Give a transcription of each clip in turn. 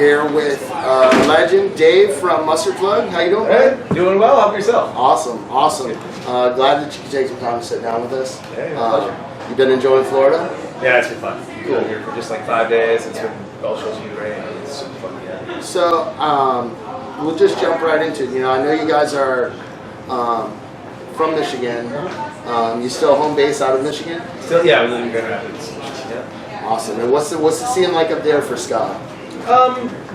here with legend Dave from Mustard Plug. How you doing, Hey, man? doing well. How about yourself? Awesome, awesome. Glad that you could take some time to sit down with us. Yeah, pleasure. You've been enjoying Florida? Yeah, it's been fun. Cool. Been here for just like 5 days. It's been all shows you great. It's super fun. Yeah. So we'll just jump right into it. You know, I know you guys are from Michigan. You still home base out of Michigan? Still, yeah, we live in Get Rad Crew. Yeah. Awesome. And what's the scene like up there for ska?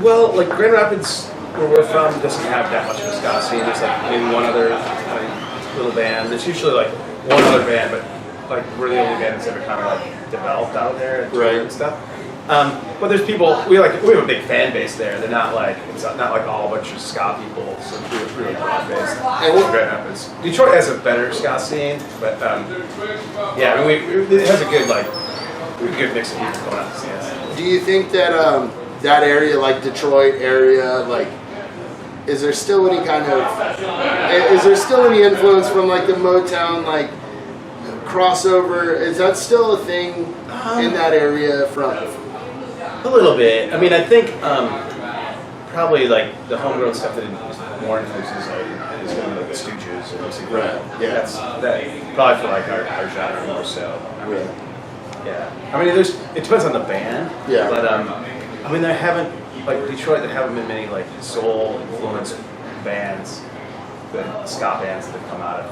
Well, like Grand Rapids, where we're from, doesn't have that much of a ska scene. There's like maybe one other little band. There's usually like one other band, but like we're the only band that's ever kind of like developed out there and toured and stuff. But there's people. We have a big fan base there. They're not like not like all a bunch of ska people. So it's really broad based. Grand Rapids. Detroit has a better ska scene, but yeah, I mean, it has a good good mix of people going out to see us. Do you think that that area, like Detroit area, like, is there still any influence from like the Motown like crossover? Is that still a thing in that area from? A little bit. I mean, I think probably like the homegrown stuff that is more influences is going to be like the Stooges or something. Right. Yeah. That's probably for like our genre more so. I mean, yeah. I mean, it depends on the band. Yeah. But I mean, there haven't Detroit. There haven't been many like soul influenced bands, the ska bands that have come out of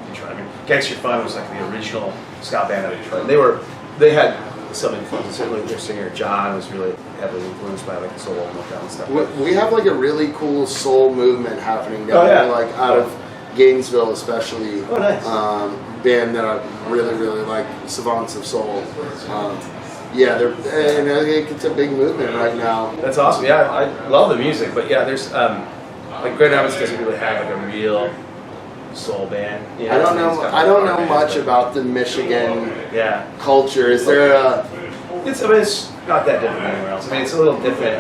Detroit. I mean, Gangster Fun was like the original ska band of Detroit. They had some influence. Certainly, their singer John was really heavily influenced by like the soul and Motown and stuff. We have like a really cool soul movement happening down there, like out of Gainesville, especially. Oh, nice. Band that I really like, Savants of Soul. Yeah, I think it's a big movement right now. That's awesome. Yeah, I love the music, but yeah, there's like Grand Rapids doesn't really have like a real soul band. You know, I don't know much about the Michigan culture. Is there a? It's not that different than anywhere else. I mean, it's a little different.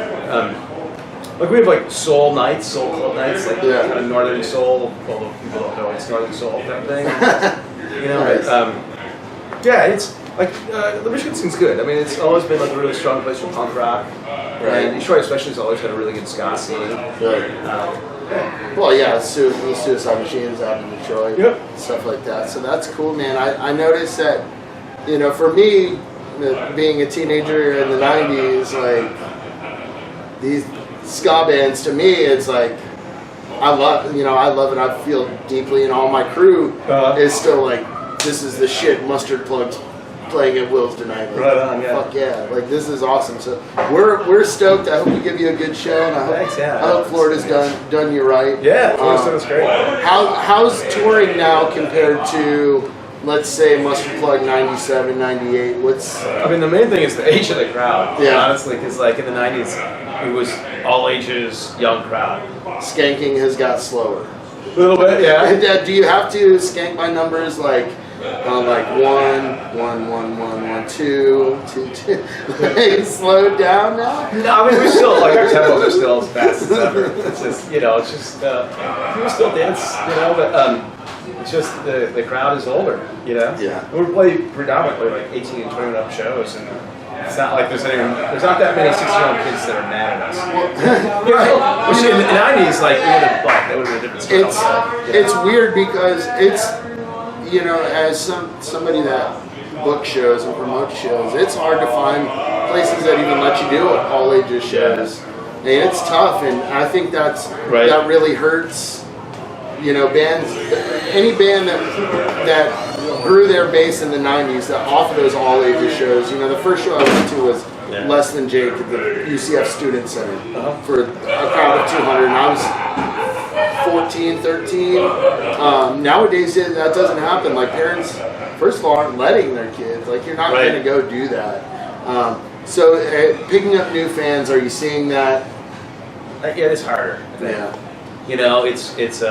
Like we have like soul nights, soul club nights, like kind of northern soul. Although people don't know it's northern soul type thing. You know, nice. Yeah, it's like the Michigan scene's good. I mean, it's always been like a really strong place for punk rock. Right. And Detroit especially has always had a really good ska scene. Right. Well, yeah, the Suicide Machines out in Detroit, stuff like that. So that's cool, man. I noticed that, you know, for me, being a teenager in the '90s, like these ska bands, to me, it's like I love it. I feel deeply, and all my crew is still like, this is the shit. Mustard Plug's playing at Will's tonight. Like, right on, yeah. Fuck yeah! Like, this is awesome. So we're stoked. I hope we give you a good show, and I hope Florida's done you right. Yeah, Florida's great. How's touring now compared to, let's say, Mustard Plug '97, '98? I mean, the main thing is the age of the crowd. Yeah. Honestly, because like in the '90s, it was all ages, young crowd. Skanking has got slower. A little bit, yeah. And, do you have to skank by numbers like 1, 1, 1, 1, 2, 2, 2? Like, slowed down now? No, I mean we're still like our tempos are still as fast as ever. It's just people still dance, but it's just the crowd is older, Yeah. And we play predominantly like 18 and 21 up shows, and it's not like there's not that many 6-year-old kids that are mad at us. Which in the '90s, like that would have been a different story. It's weird because it's, as somebody that books shows and promotes shows, it's hard to find places that even let you do all ages shows, and it's tough. And I think that really hurts. Bands, any band that grew their base in the '90s that offered those all ages shows. The first show I went to was Less Than Jake at the UCF Student Center for a crowd of 200, and I was 14, 13. Nowadays that doesn't happen. Like, parents, first of all, aren't letting their kids. Like, you're not going to go do that. So picking up new fans, are you seeing that? Yeah, it's harder. Yeah. It's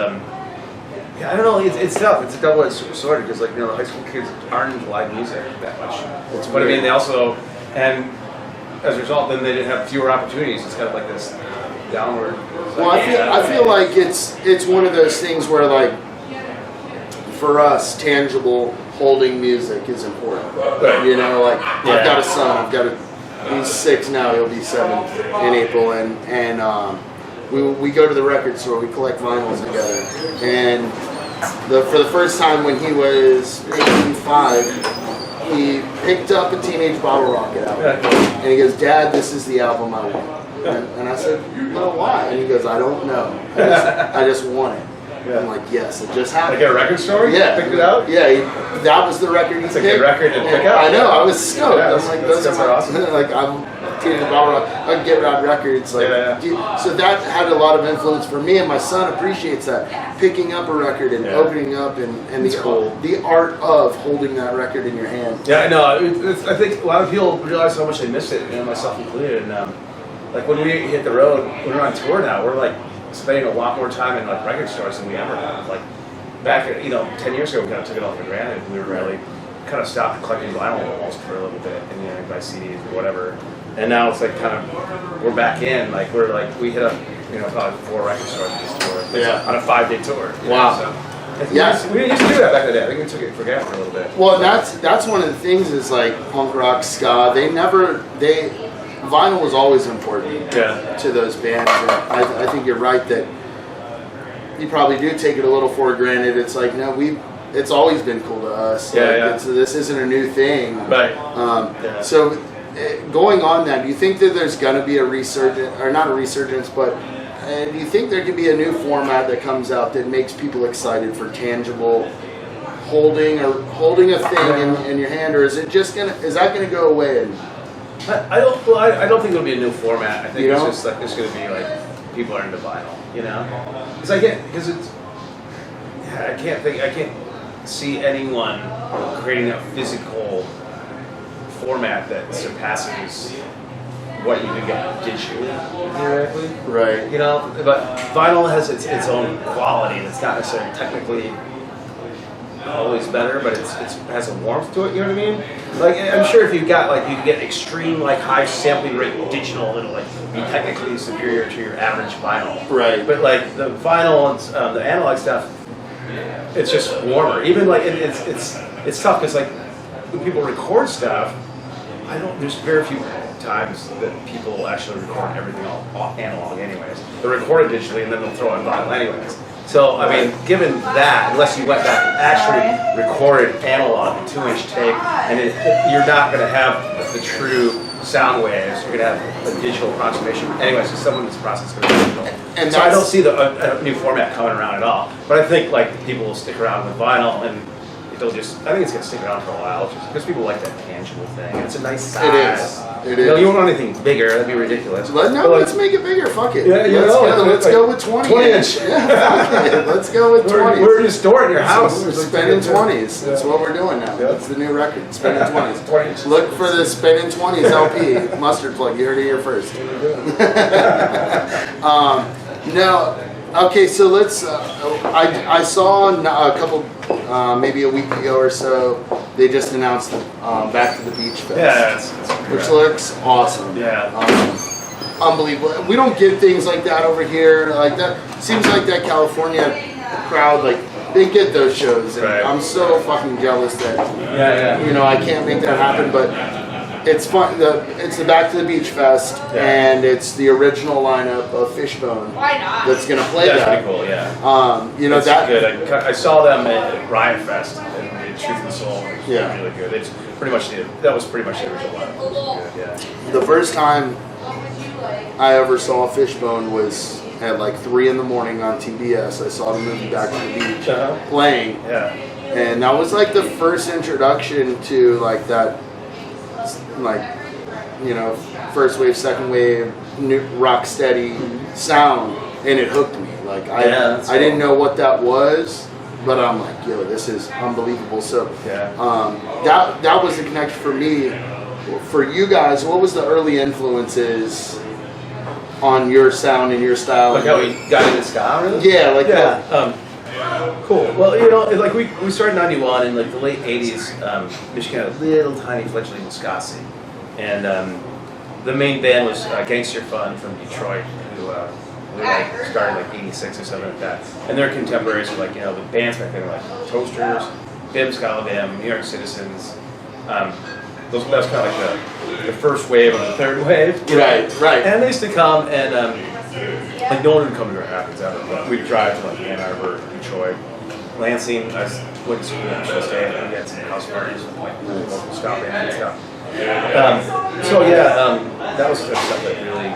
I don't know. It's tough. It's a double-edged sword because, the high school kids aren't into live music that much. But I mean, they also, and as a result, then they didn't have fewer opportunities. It's kind of like this downward. Well, I feel like it's one of those things where, like, for us, tangible holding music is important. I've got a son. I've got a He's 6 now. He'll be 7 in April, and we go to the record store. We collect vinyls together, and for the first time when he was maybe 5. He picked up a Teenage Bottle Rocket album, and he goes, "Dad, this is the album I want." And I said, "Well, why?" And he goes, "I don't know. I just want it." I'm like, "Yes, it just happened." Like a record store? Yeah. Picked it out? Yeah, that was the record he picked. It's a good record to pick up. I know, I was stoked. Yeah, I'm like, those guys are awesome. Like, I'm Teenage Bottle Rocket, Get Rad Records. Like, so that had a lot of influence for me, and my son appreciates that. Picking up a record and opening up, and the art of holding that record in your hand. Yeah, I know. I think a lot of people realize how much they missed it, myself included. And like when we hit the road, when we're on tour now, we're like spending a lot more time in like record stores than we ever have. Like back, 10 years ago, we kind of took it all for granted. We were really kind of stopped collecting vinyl almost for a little bit, and buy CDs or whatever. And now it's like kind of we're back in. Like we hit up probably 4 record stores this tour. On a 5-day tour. Wow. So, we didn't used to do that back in the day. I think we took it for granted for a little bit. Well, that's one of the things is like punk rock, ska. Vinyl was always important to those bands. And I think you're right that you probably do take it a little for granted. It's like it's always been cool to us. This isn't a new thing. Right. So going on that, do you think that there's going to be a resurgence, or not a resurgence, but do you think there could be a new format that comes out that makes people excited for tangible holding a thing in your hand, or is that gonna go away? I don't think it'll be a new format. I think it's just like it's gonna be like people are into vinyl, because I can't see anyone creating a physical format that surpasses what you can get digitally, theoretically. Right. But vinyl has its own quality, and it's not necessarily technically always better, but it has a warmth to it. You know what I mean? Like I'm sure if you can get extreme high sampling rate digital, it'll be technically superior to your average vinyl. Right. But the vinyl and the analog stuff, it's just warmer. Even it's tough because when people record stuff, there's very few times that people actually record everything all analog anyways. They'll record it digitally and then they'll throw it in vinyl anyways. So, given that, unless you went back and actually recorded analog, a 2-inch tape, and you're not going to have the true sound waves, you're going to have a digital approximation. Anyways, so some of this process is going to be digital. And so I don't see a new format coming around at all. But I think people will stick around with vinyl, and I think it's going to stick around for a while, just because people like that tangible thing. And it's a nice size. It is. You don't want anything bigger. That'd be ridiculous. Let's make it bigger. Fuck it. Yeah, let's go with 20 inch. Yeah, fuck it. Let's go with 20. We're just storing your house. We're spending 20s. That's what we're doing now. That's the new record. Spending 20s. Look for the Spending 20s LP. Mustard plug. You heard it here first. Okay, so let's. I saw a couple, maybe a week ago or so, they just announced Back to the Beach Fest. Yeah, which looks awesome. Yeah. Unbelievable. We don't get things like that over here. Like that seems like that California crowd, they get those shows, and I'm so fucking jealous that I can't make that happen, but. It's fun. It's the Back to the Beach Fest, and it's the original lineup of Fishbone that's going to play that. That's pretty cool, yeah. That's good. I saw them at Riot Fest and Truth and Soul. It was really good. That was pretty much the original lineup. Yeah. The first time I ever saw Fishbone was at 3 in the morning on TBS. I saw the movie Back to the Beach playing, and that was the first introduction to that. First wave, second wave, new rock steady sound, and it hooked me. I didn't know what that was, but I'm like, yo, this is unbelievable. So that was the connection for me. For you guys, what was the early influences on your sound and your style? Like how we got into ska, really? Yeah, cool. Well, we started in '91 in the late '80s. Michigan had a little tiny fledgling ska scene, and the main band was Gangster Fun from Detroit, who started '86 or something like that. And their contemporaries were the bands back then were Toasters, Bim Scala Bim, New York Citizens. that was kind of like the first wave of the third wave. Right. And they used to come and like no one would come to Grand Rapids ever, but we'd drive to like Ann Arbor, Detroit, Lansing. I went to school in State, and we had some house parties with like local ska band and stuff. That was the stuff that really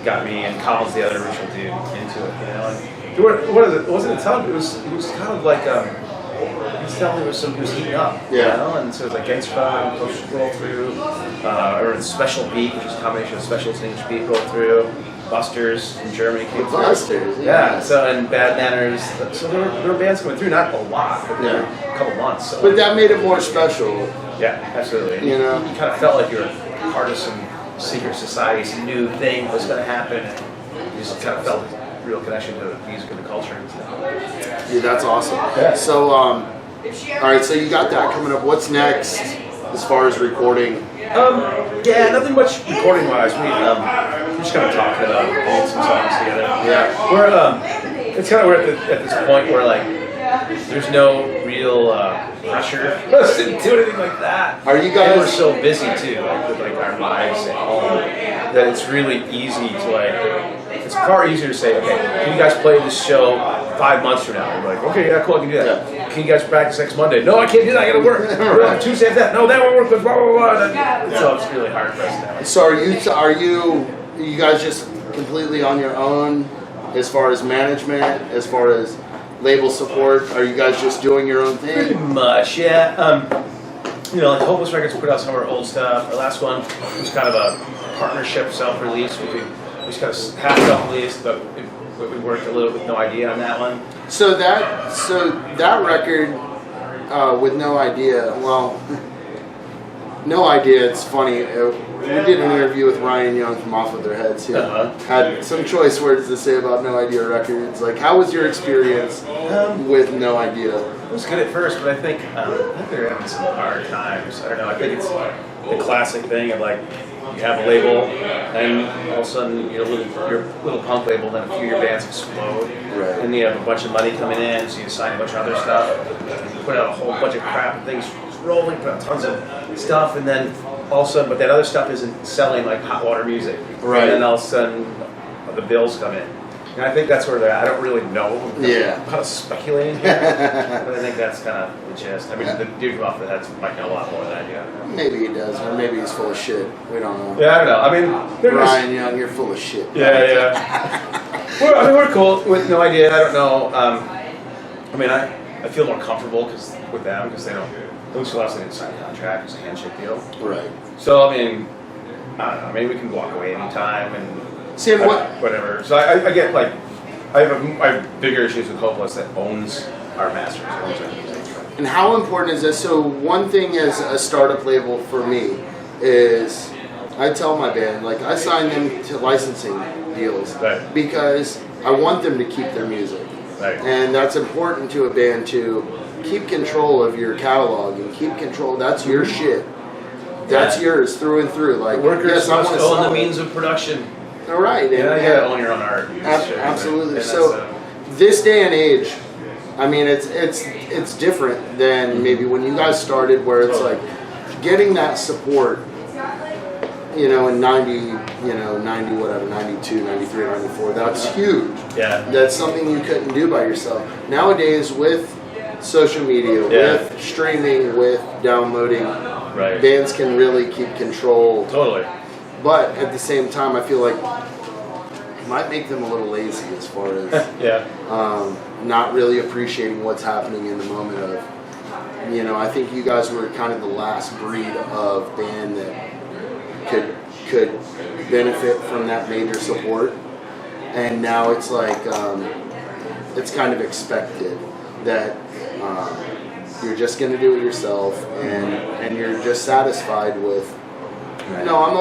got me and Colin's the other original dude into it. You know, and it wasn't a ton. It was kind of like you could tell he was heating up. Yeah. You know, and so it was like Gangster Fun, Roll Through, or Special Beat, which is a combination of Special English Beat, Roll Through. Busters in Germany came through. Busters, yeah. So and Bad Manners. So there were bands coming through, not a lot, but a couple months. So. But that made it more special. Yeah, absolutely. You know, you kind of felt like you were part of some secret society, some new thing was going to happen, and you just kind of felt a real connection to the music and the culture and stuff. Yeah, that's awesome. Yeah. So, all right. So you got that coming up. What's next as far as recording? Nothing much recording wise. We're just kind of talking about doing some songs together. Yeah. We're it's kind of we're at this point where like there's no real pressure to do anything like that. Are you guys? And we're so busy too, like with like our lives at home, that it's really easy to like. It's far easier to say, okay, can you guys play this show 5 months from now? We're like, okay, yeah, cool, I can do that. Yeah. Can you guys practice next Monday? No, I can't do that. I gotta work. Right. Tuesday after that. No, that won't work with blah blah blah. So it's really hard for us now. So are you guys just completely on your own as far as management, as far as label support? Are you guys just doing your own thing? Pretty much, yeah. Like Hopeless Records put out some of our old stuff. Our last one was kind of a partnership self-release. We just kind of half self-released, but we worked a little with No Idea on that one. So that record with No Idea, well, No Idea, it's funny. We did an interview with Ryan Young from Off With Their Heads who had some choice words to say about No Idea Records. Like, how was your experience with No Idea? It was good at first, but I think they're having some hard times. I don't know. I think it's the classic thing of like you have a label, and all of a sudden your little punk label, then a few of your bands explode, right. And you have a bunch of money coming in, so you sign a bunch of other stuff, and you put out a whole bunch of crap and things rolling, put out tons of stuff, and then all of a sudden, but that other stuff isn't selling like hot water music, right? And then all of a sudden the bills come in. And I think that's where they're at. I don't really know. I'm kind of speculating here, but I think that's kind of the gist. I mean, the dude from Off the Heads might know a lot more than I do. Maybe he does, or maybe he's full of shit. We don't know. Yeah, I don't know. I mean, Ryan Young, you're full of shit. Yeah. We're cool with No Idea. I don't know. I mean, I feel more comfortable with them because they don't. Those of us didn't sign a contract. It's a handshake deal. Right. So I mean, I don't know. Maybe we can walk away anytime and. See, whatever. So I get like, I have bigger issues with Hopeless that owns our masters, owns our music. And how important is this? So one thing as a startup label for me is I tell my band, like I sign them to licensing deals because I want them to keep their music. Right. And that's important to a band to keep control of your catalog and keep control. That's your shit. That's yours through and through. Like workers must own the means of production. All right. And you gotta own your own art. Absolutely. So this day and age, I mean, it's different than maybe when you guys started, where it's like getting that support. In 90 whatever, 92, 93, 94. That's huge. Yeah. That's something you couldn't do by yourself. Nowadays, with social media, with streaming, with downloading, bands can really keep control. Totally. But at the same time, I feel like it might make them a little lazy as far as not really appreciating what's happening in the moment of, I think you guys were kind of the last breed of band that could benefit from that major support. And now it's like, it's kind of expected that you're just going to do it yourself and you're just satisfied with, no, I'm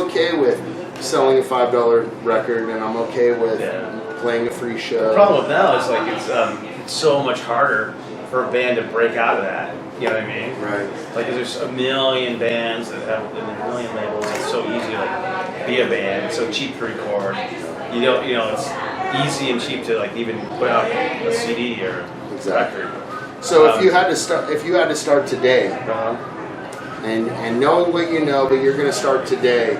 okay with selling a $5 record, and I'm okay with playing a free show. The problem with now is like it's so much harder for a band to break out of that. You know what I mean? Right. Like there's a million bands that have a million labels. It's so easy to like be a band. It's so cheap to record. It's easy and cheap to like even put out a CD or record. So if you had to start today. and knowing what you know, but you're going to start today,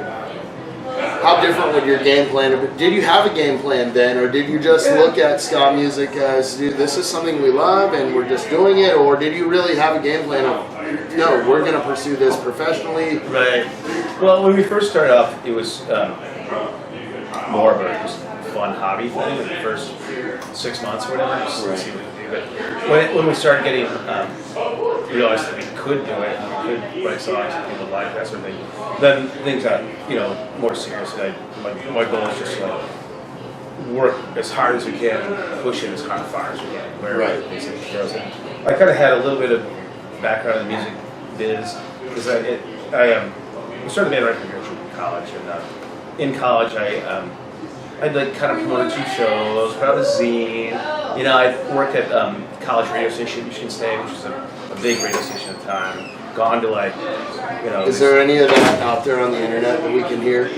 how different would your game plan have been? Did you have a game plan then, or did you just look at ska music as, dude, this is something we love and we're just doing it, or did you really have a game plan of, no, we're going to pursue this professionally? Right. Well, when we first started off, it was more of a just fun hobby thing in the first 6 months or whatever. Just to see what we could do. But when we started getting, realized that we could do it, and we could write songs and people like that sort of thing, then things got, more serious. My goal is just to work as hard as we can, push it as far as we can, wherever it basically throws it. I kind of had a little bit of background in the music biz, because I started the band right from college, and in college I'd kind of promoted 2 shows, put out a zine. I worked at college radio station, Michigan State, which was a big radio station at the time. Gone to Is there any of that out there on the internet that we can hear?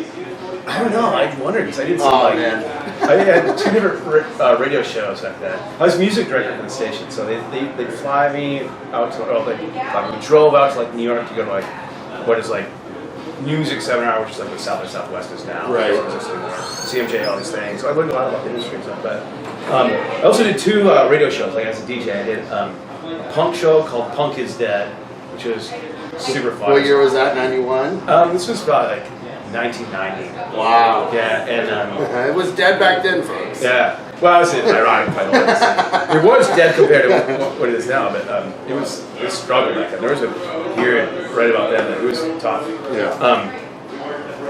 I don't know. I wondered because I did some man. I had 2 different radio shows back then. I was music director for the station, so they'd fly me out to, we drove out to New York to go to what is music seminar, which is the South by Southwest is now. Right. CMJ, all these things. So I learned a lot about the industry and stuff. But I also did 2 radio shows. As a DJ, I did a punk show called Punk Is Dead, which was super fun. What year was that? 91. This was about 1990. Wow. Yeah, and it was dead back then, folks. Yeah. Well, it's ironic. It was dead compared to what it is now, but it was a struggle back then. There was a period right about then that it was tough. Yeah.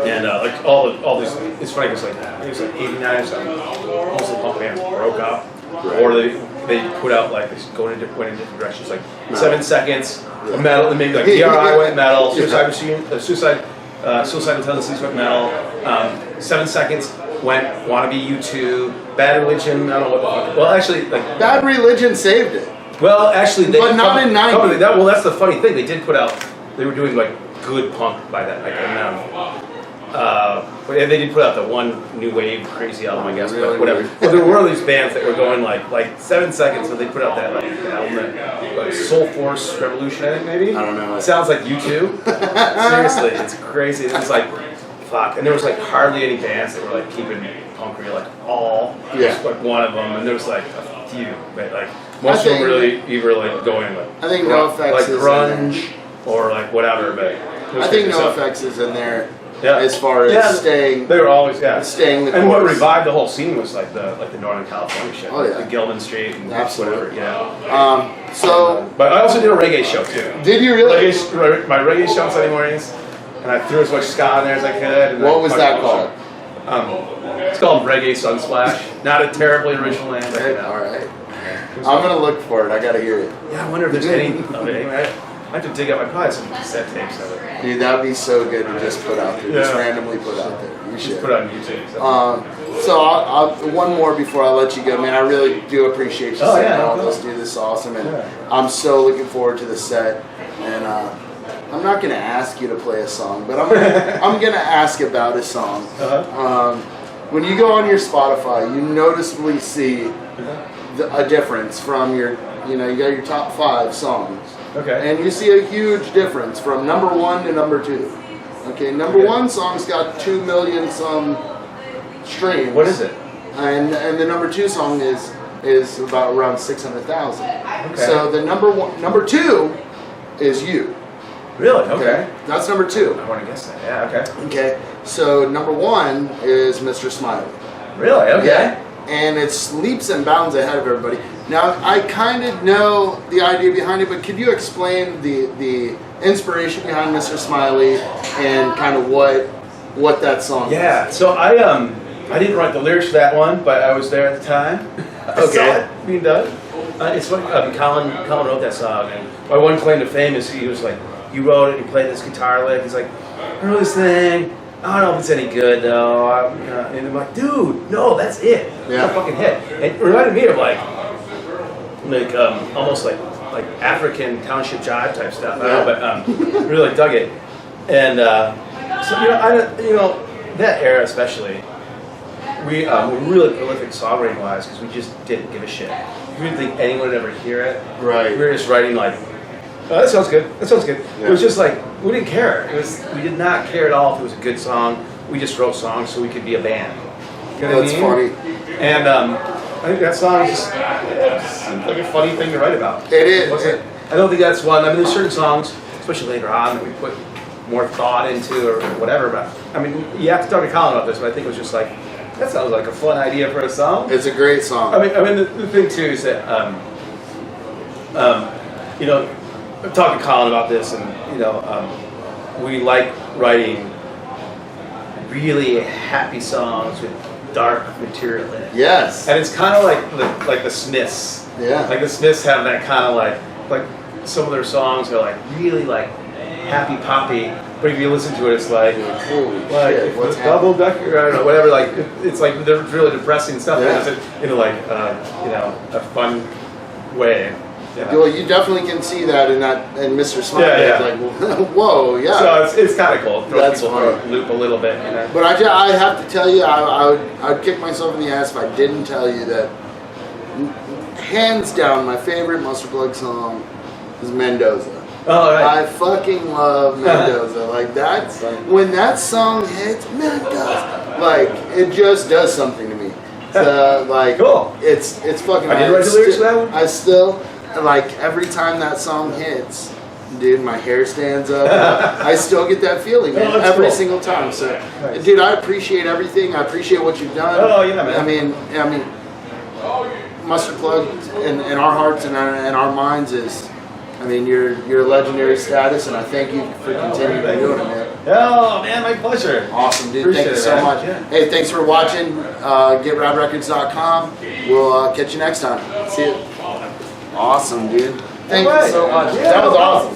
And all these, it's funny because it was 89 or something. Most of the punk bands broke up, or they put out went in different directions, 7 seconds of metal, and maybe DRI went metal, Suicidal Tendencies went metal, 7 seconds went Wannabe U2, Bad Religion, I don't know what the fuck. Well, actually, Bad Religion saved it. Well, actually, but not in 90. Well, that's the funny thing. They did put out. They were doing good punk by that. But they did put out the one new wave crazy album, I guess. Really? But whatever. Well, there were these bands that were going like 7 seconds, so they put out that album, Soul Force Revolution, I think maybe. I don't know. It sounds like U2. Seriously, it's crazy. It was fuck, and there was hardly any bands that were keeping punk real, all. Yeah. Just one of them, and there was a few, but most of them really going I think NoFX is grunge or whatever, but I think NoFX is in there. As far as staying, they were always staying the course. And what revived the whole scene was the Northern California shit, the Gilman Street and absolutely, whatever. But I also did a reggae show too. Did you really? My reggae show on Sunday mornings, and I threw as much ska in there as I could. And what was that called? It's called Reggae Sunsplash. Not a terribly original name. All right. I'm gonna look for it. I gotta hear it. Yeah, I wonder if there's any of it. Anyway, I have to dig up. I probably have some cassette tapes of it. Dude, that'd be so good to just put out there, just randomly put out there. You should just put it on YouTube. So I'll one more before I let you go, man. I really do appreciate you sitting down with us, dude. This is awesome, and I'm so looking forward to the set. And I'm not gonna ask you to play a song, but I'm gonna ask about a song. When you go on your Spotify, you noticeably see a difference from your, you got your top 5 songs. Okay. And you see a huge difference from number 1 to number 2. Okay, number 1 song's got 2 million some streams. What is it? And the number 2 song is about around 600,000. Okay. So the number 2 is you. Really? Okay. That's number 2. I want to guess that. Yeah. Okay. Okay. So number 1 is Mr. Smiley. Really? Okay. Yeah. And it's leaps and bounds ahead of everybody. Now, I kind of know the idea behind it, but could you explain the inspiration behind Mr. Smiley and kind of what that song is? Yeah, so I didn't write the lyrics for that one, but I was there at the time. I saw it being done. It's funny, Colin wrote that song, and my one claim to fame is he was like, you wrote it, you played this guitar lick, he's like, I wrote this thing, I don't know if it's any good though. And I'm like, dude, no, that's it. Yeah. It's a fucking hit. And it reminded me of almost like African township jive type stuff. I don't know, but really dug it. And so that era especially, we were really prolific songwriting wise because we just didn't give a shit. We didn't think anyone would ever hear it. Right. We were just writing That sounds good. That sounds good. Yeah. It was just like we didn't care. We did not care at all if it was a good song. We just wrote songs so we could be a band. You know what I That's mean? funny. And I think that song just seemed like a funny thing to write about. It is. I don't think that's one. I mean, there's certain songs, especially later on, that we put more thought into or whatever. But I mean, you have to talk to Colin about this. But I think it was just like that sounds like a fun idea for a song. It's a great song. I mean, the thing too is that you know, I'm talking to Colin about this, and you know, we like writing really happy songs with dark material in it. Yes. And it's kind of like the Smiths. Yeah. Like the Smiths have that kind of like some of their songs are like really like happy poppy, but if you listen to it, it's like Holy like shit, what's double decker, I don't know, whatever. Like it's like they're really depressing stuff. Yeah. In like you know, a fun way. Yeah. Well, you definitely can see that in Mr. Smiley. Yeah, Like, whoa, yeah. So it's kind of cool. It throws That's people funny. for a loop a little bit. You know? But I have to tell you, I'd kick myself in the ass if I didn't tell you that, hands down, my favorite Mustard Plug song is Mendoza. Oh, right. I fucking love Mendoza. Like that's when that song hits, Mendoza. Like it just does something to me. Like cool. It's fucking. I did write the lyrics for that one. I still like every time that song hits, dude, my hair stands up. I still get that feeling, man, every single time. So, Nice. dude, I appreciate everything. I appreciate what you've done. Oh yeah, man. I mean, Mustard Plug in our hearts and our minds is. I mean, you're a legendary status, and I thank you for continuing doing it, man. Oh man, my pleasure. Awesome, dude. Appreciate Thank you it, so man. much. Yeah. Hey, thanks for watching. GetRadRecords.com. We'll catch you next time. See you. Awesome, dude. Thank you so much. Yeah, That was no awesome.